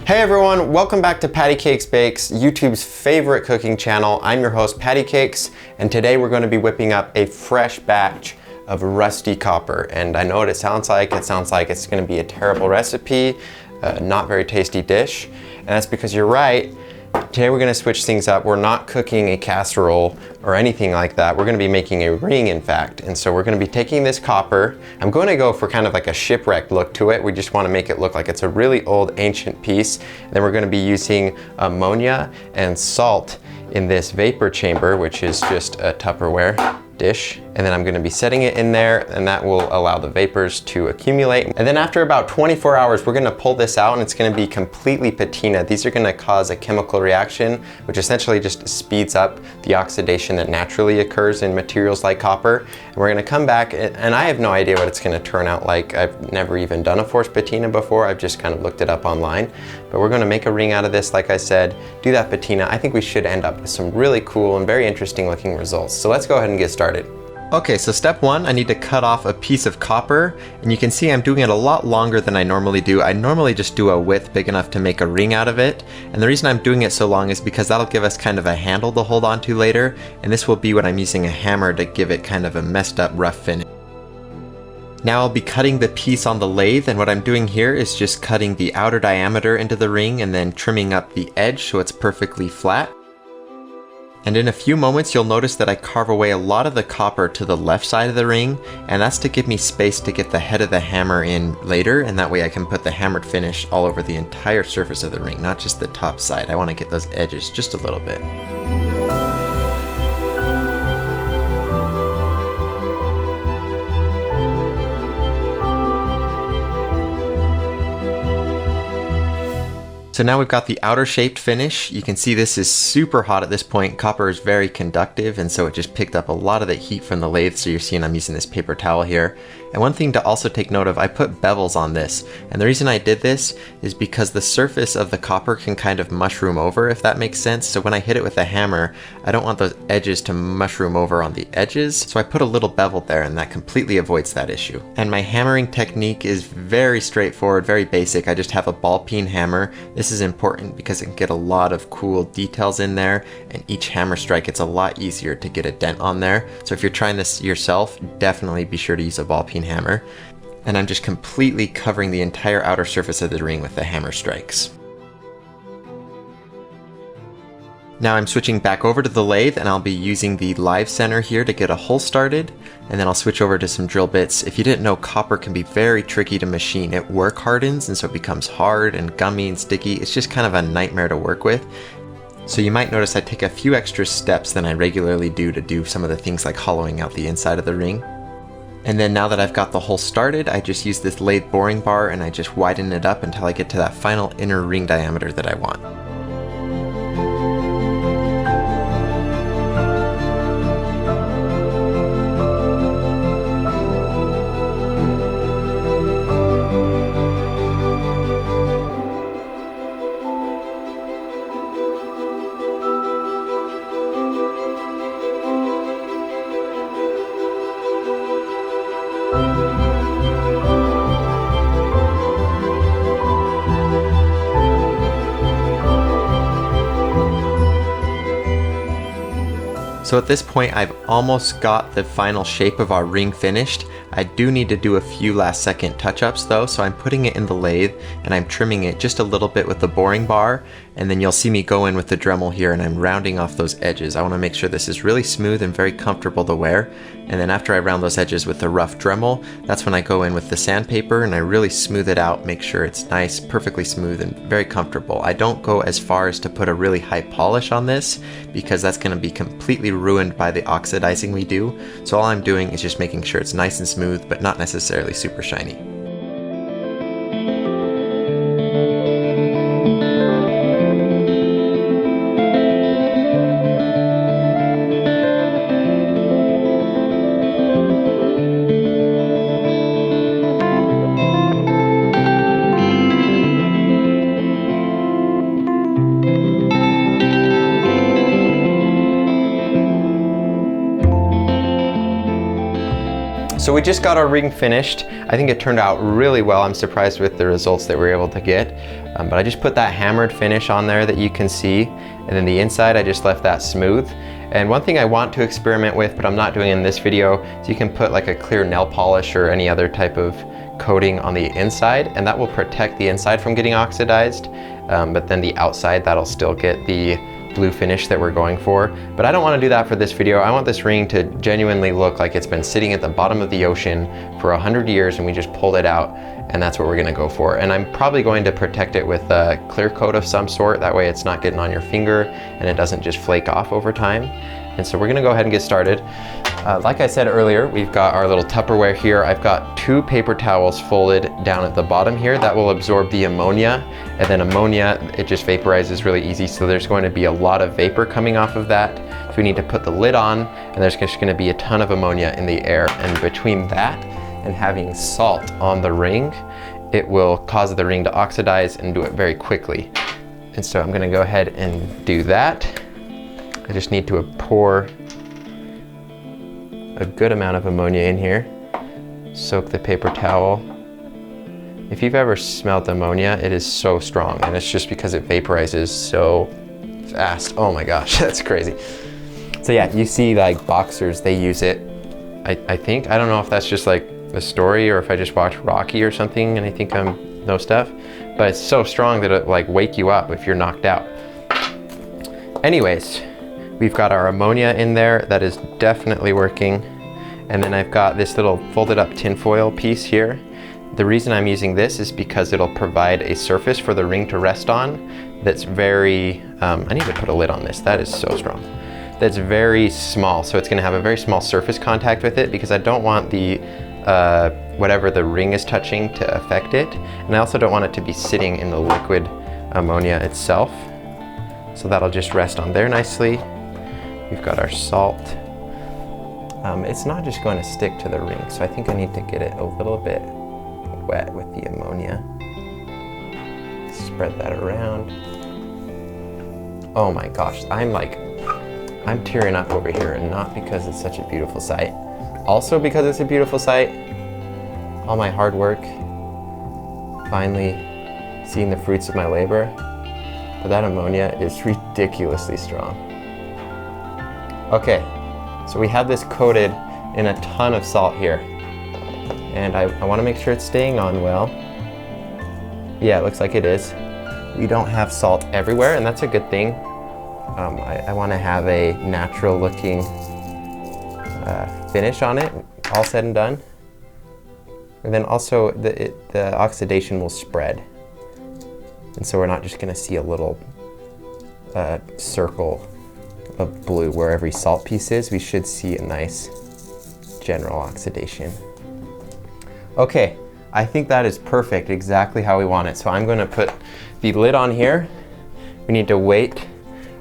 Hey everyone, welcome back to Patty Cakes Bakes, YouTube's favorite cooking channel. I'm your host, Patty Cakes, and today we're going to be whipping up a fresh batch of rusty copper. And I know what it sounds like. It sounds like it's going to be a terrible recipe, not very tasty dish. And that's because you're right. Today we're going to switch things up. We're not cooking a casserole or anything like that. We're going to be making a ring, in fact. And so we're going to be taking this copper. I'm going to go for kind of like a shipwrecked look to it. We just want to make it look like it's a really old ancient piece. And then we're going to be using ammonia and salt in this vapor chamber, which is just a Tupperware dish. And then I'm going to be setting it in there, and that will allow the vapors to accumulate. And then after about 24 hours, we're going to pull this out and it's going to be completely patina. These are going to cause a chemical reaction, which essentially just speeds up the oxidation that naturally occurs in materials like copper. And we're going to come back, and I have no idea what it's going to turn out like. I've never even done a forced patina before. I've just kind of looked it up online. But we're going to make a ring out of this, like I said, do that patina. I think we should end up with some really cool and very interesting looking results. So let's go ahead and get started. Okay, so step one, I need to cut off a piece of copper, and you can see I'm doing it a lot longer than I normally do. I normally just do a width big enough to make a ring out of it, and the reason I'm doing it so long is because that'll give us kind of a handle to hold on to later, and this will be when I'm using a hammer to give it kind of a messed up rough finish. Now I'll be cutting the piece on the lathe, and what I'm doing here is just cutting the outer diameter into the ring and then trimming up the edge so it's perfectly flat. And in a few moments you'll notice that I carve away a lot of the copper to the left side of the ring, and that's to give me space to get the head of the hammer in later, and that way I can put the hammered finish all over the entire surface of the ring, not just the top side. I want to get those edges just a little bit. So now we've got the outer shaped finish. You can see this is super hot at this point. Copper is very conductive, and so it just picked up a lot of the heat from the lathe. So you're seeing I'm using this paper towel here. And one thing to also take note of, I put bevels on this. And the reason I did this is because the surface of the copper can kind of mushroom over, if that makes sense. So when I hit it with a hammer, I don't want those edges to mushroom over on the edges. So I put a little bevel there, and that completely avoids that issue. And my hammering technique is very straightforward, very basic. I just have a ball peen hammer. This is important because it can get a lot of cool details in there, and each hammer strike, it's a lot easier to get a dent on there. So if you're trying this yourself, definitely be sure to use a ball peen hammer. And I'm just completely covering the entire outer surface of the ring with the hammer strikes. Now I'm switching back over to the lathe, and I'll be using the live center here to get a hole started, and then I'll switch over to some drill bits. If you didn't know, copper can be very tricky to machine. It work hardens, and so it becomes hard and gummy and sticky. It's just kind of a nightmare to work with. So you might notice I take a few extra steps than I regularly do some of the things like hollowing out the inside of the ring. And then now that I've got the hole started, I just use this lathe boring bar and I just widen it up until I get to that final inner ring diameter that I want. So at this point, I've almost got the final shape of our ring finished. I do need to do a few last second touch-ups though, so I'm putting it in the lathe and I'm trimming it just a little bit with the boring bar, and then you'll see me go in with the Dremel here and I'm rounding off those edges. I want to make sure this is really smooth and very comfortable to wear, and then after I round those edges with the rough Dremel, that's when I go in with the sandpaper and I really smooth it out, make sure it's nice, perfectly smooth and very comfortable. I don't go as far as to put a really high polish on this because that's going to be completely ruined by the oxidizing we do. So all I'm doing is just making sure it's nice and smooth, but not necessarily super shiny. So we just got our ring finished. I think it turned out really well. I'm surprised with the results that we were able to get. But I just put that hammered finish on there that you can see. And then the inside, I just left that smooth. And one thing I want to experiment with, but I'm not doing in this video, is you can put like a clear nail polish or any other type of coating on the inside, and that will protect the inside from getting oxidized. But then the outside, that'll still get the blue finish that we're going for. But I don't want to do that for this video. I want this ring to genuinely look like it's been sitting at the bottom of the ocean for 100 years and we just pulled it out, and that's what we're going to go for. And I'm probably going to protect it with a clear coat of some sort. That way it's not getting on your finger and it doesn't just flake off over time. And so we're going to go ahead and get started. Like I said earlier, we've got our little Tupperware here. I've got 2 paper towels folded down at the bottom here that will absorb the ammonia, and then ammonia, it just vaporizes really easy, so there's going to be a lot of vapor coming off of that. So we need to put the lid on, and there's just going to be a ton of ammonia in the air, and between that and having salt on the ring, it will cause the ring to oxidize and do it very quickly. And so I'm going to go ahead and do that. I just need to pour a good amount of ammonia in here. Soak the paper towel. If you've ever smelled ammonia, it is so strong, and it's just because it vaporizes so fast. Oh my gosh, that's crazy. So yeah, you see like boxers, they use it. I think, I don't know if that's just like the story or if I just watched Rocky or something and I think I know stuff, but it's so strong that it like wake you up if you're knocked out. Anyways, we've got our ammonia in there. That is definitely working. And then I've got this little folded up tinfoil piece here. The reason I'm using this is because it'll provide a surface for the ring to rest on that's very, I need to put a lid on this. That is so strong. That's very small. So it's gonna have a very small surface contact with it because I don't want the, whatever the ring is touching to affect it. And I also don't want it to be sitting in the liquid ammonia itself. So that'll just rest on there nicely. We've got our salt. It's not just going to stick to the ring, so I think I need to get it a little bit wet with the ammonia. Spread that around. Oh my gosh, I'm tearing up over here, and not because it's such a beautiful sight. Also because it's a beautiful sight, all my hard work, finally seeing the fruits of my labor. But that ammonia is ridiculously strong. Okay, so we have this coated in a ton of salt here. And I want to make sure it's staying on well. Yeah, it looks like it is. We don't have salt everywhere, and that's a good thing. I want to have a natural looking finish on it, all said and done. And then also the oxidation will spread. And so we're not just going to see a little circle of blue where every salt piece is. We should see a nice general oxidation. Okay, I think that is perfect, exactly how we want it. So I'm going to put the lid on here. We need to wait.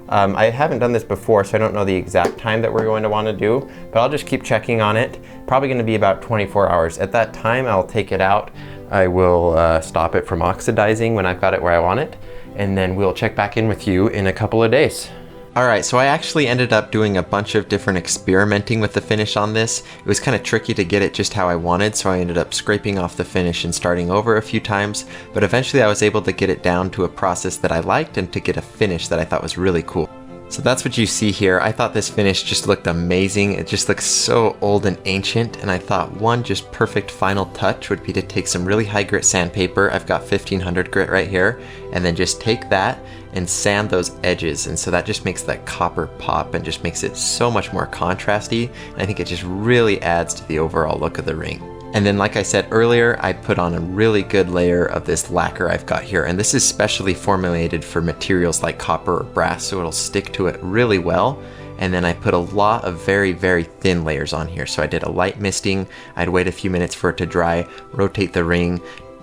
I haven't done this before, so I don't know the exact time that we're going to want to do, but I'll just keep checking on it. Probably going to be about 24 hours. At that time, I'll take it out. I will stop it from oxidizing when I've got it where I want it, and then we'll check back in with you in a couple of days. Alright, so I actually ended up doing a bunch of different experimenting with the finish on this. It was kind of tricky to get it just how I wanted, so I ended up scraping off the finish and starting over a few times, but eventually I was able to get it down to a process that I liked and to get a finish that I thought was really cool. So that's what you see here. I thought this finish just looked amazing. It just looks so old and ancient, and I thought one just perfect final touch would be to take some really high grit sandpaper. I've got 1500 grit right here, and then just take that and sand those edges, and so that just makes that copper pop and just makes it so much more contrasty, and I think it just really adds to the overall look of the ring. And then, like I said earlier, I put on a really good layer of this lacquer I've got here, and this is specially formulated for materials like copper or brass, so it'll stick to it really well. And then I put a lot of very, very thin layers on here. So I did a light misting, I'd wait a few minutes for it to dry, rotate the ring,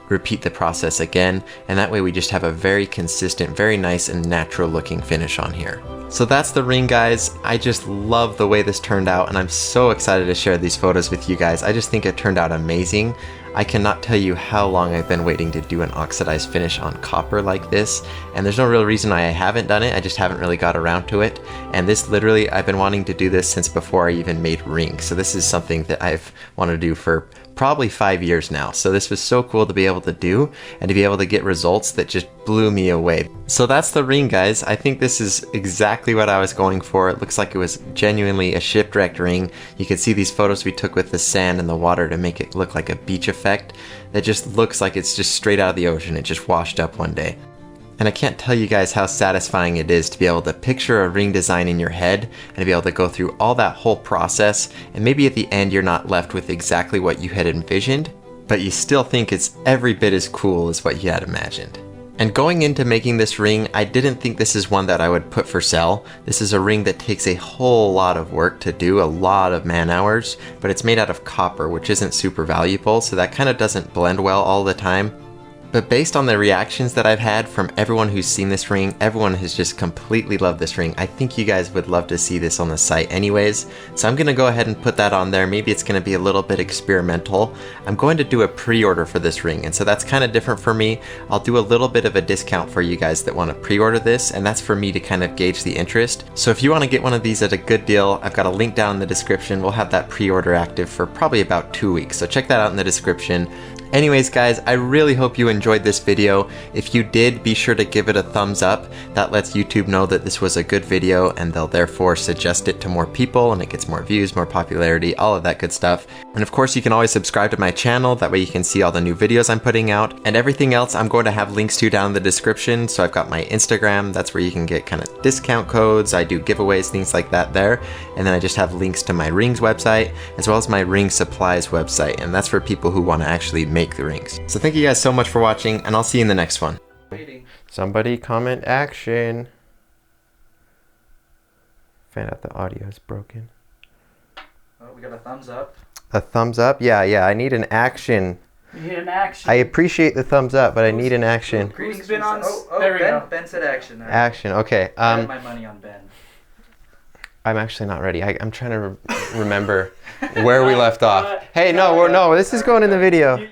repeat the process again, and that way we just have a very consistent, very nice and natural looking finish on here. So that's the ring, guys. I just love the way this turned out, and I'm so excited to share these photos with you guys. I just think it turned out amazing. I cannot tell you how long I've been waiting to do an oxidized finish on copper like this, and there's no real reason why I haven't done it, I just haven't really got around to it. And this literally, I've been wanting to do this since before I even made rings, so this is something that I've wanted to do for probably 5 years now. So this was so cool to be able to do and to be able to get results that just blew me away. So that's the ring, guys. I think this is exactly what I was going for. It looks like it was genuinely a shipwrecked ring. You can see these photos we took with the sand and the water to make it look like a beach effect that just looks like it's just straight out of the ocean. It just washed up one day. And I can't tell you guys how satisfying it is to be able to picture a ring design in your head and to be able to go through all that whole process, and maybe at the end you're not left with exactly what you had envisioned, but you still think it's every bit as cool as what you had imagined. And going into making this ring, I didn't think this is one that I would put for sale. This is a ring that takes a whole lot of work to do, a lot of man hours, but it's made out of copper, which isn't super valuable, so that kind of doesn't blend well all the time. But based on the reactions that I've had from everyone who's seen this ring, everyone has just completely loved this ring. I think you guys would love to see this on the site anyways. So I'm gonna go ahead and put that on there. Maybe it's gonna be a little bit experimental. I'm going to do a pre-order for this ring, and so that's kind of different for me. I'll do a little bit of a discount for you guys that want to pre-order this, and that's for me to kind of gauge the interest. So if you want to get one of these at a good deal, I've got a link down in the description. We'll have that pre-order active for probably about 2 weeks, so check that out in the description. Anyways guys, I really hope you enjoyed this video. If you did, be sure to give it a thumbs up. That lets YouTube know that this was a good video, and they'll therefore suggest it to more people, and it gets more views, more popularity, all of that good stuff. And of course you can always subscribe to my channel, that way you can see all the new videos I'm putting out. And everything else I'm going to have links to down in the description. So I've got my Instagram, that's where you can get kind of discount codes, I do giveaways, things like that there. And then I just have links to my rings website, as well as my ring supplies website, and that's for people who want to actually make the rings. So thank you guys so much for watching, and I'll see you in the next one. Somebody comment action. Find out the audio is broken. Oh, we got a thumbs up. A thumbs up? Yeah, I need an action. You need an action. I appreciate the thumbs up, but I need an action. Who's been on? There we go. Ben said action. Right. Action, okay. I have my money on Ben. I'm actually not ready. I'm trying to remember where we left off. Hey, no, this is going in the video.